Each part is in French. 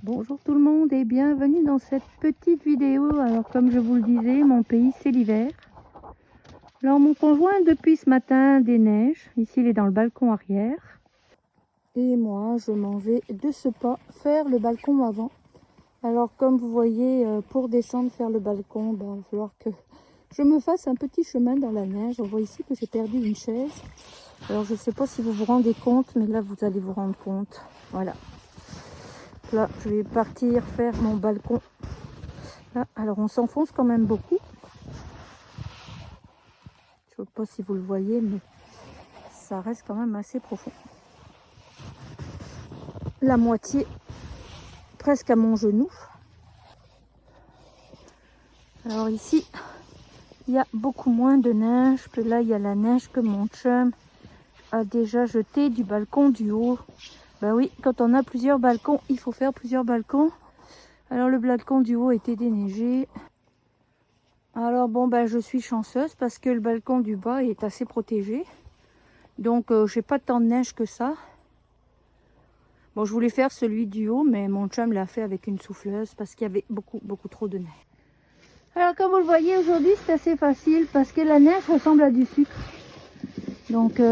Bonjour tout le monde et bienvenue dans cette petite vidéo. Alors comme je vous le disais, mon pays c'est l'hiver. Alors mon conjoint depuis ce matin déneige. Ici il est dans le balcon arrière. Et moi je m'en vais de ce pas faire le balcon avant. Alors comme vous voyez, pour descendre faire le balcon, il va falloir que je me fasse un petit chemin dans la neige. On voit ici que j'ai perdu une chaise. Alors je ne sais pas si vous vous rendez compte, mais là vous allez vous rendre compte. Voilà. Là, je vais partir faire mon balcon. Là, alors, on s'enfonce quand même beaucoup. Je ne sais pas si vous le voyez, mais ça reste quand même assez profond. La moitié, presque à mon genou. Alors ici, il y a beaucoup moins de neige. Que là, il y a la neige que mon chum a déjà jetée du balcon du haut. Ben oui, quand on a plusieurs balcons, il faut faire plusieurs balcons. Alors, le balcon du haut était déneigé. Alors bon, ben je suis chanceuse parce que le balcon du bas est assez protégé. Donc j'ai pas tant de neige que ça. Bon, je voulais faire celui du haut, mais mon chum l'a fait avec une souffleuse parce qu'il y avait beaucoup trop de neige. Alors comme vous le voyez aujourd'hui, c'est assez facile parce que la neige ressemble à du sucre. Donc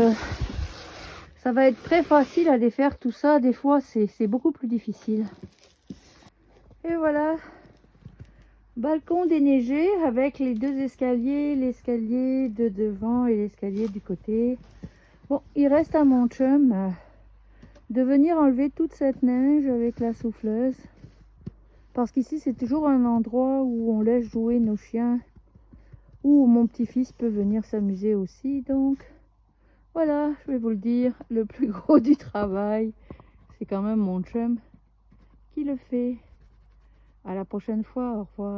ça va être très facile à défaire tout ça. Des fois c'est beaucoup plus difficile. Et voilà. Balcon déneigé avec les deux escaliers, l'escalier de devant et l'escalier du côté. Bon, il reste à mon chum de venir enlever toute cette neige avec la souffleuse. Parce qu'ici, c'est toujours un endroit où on laisse jouer nos chiens. Où mon petit-fils peut venir s'amuser aussi. Donc, voilà, je vais vous le dire, le plus gros du travail, c'est quand même mon chum qui le fait. À la prochaine fois, au revoir.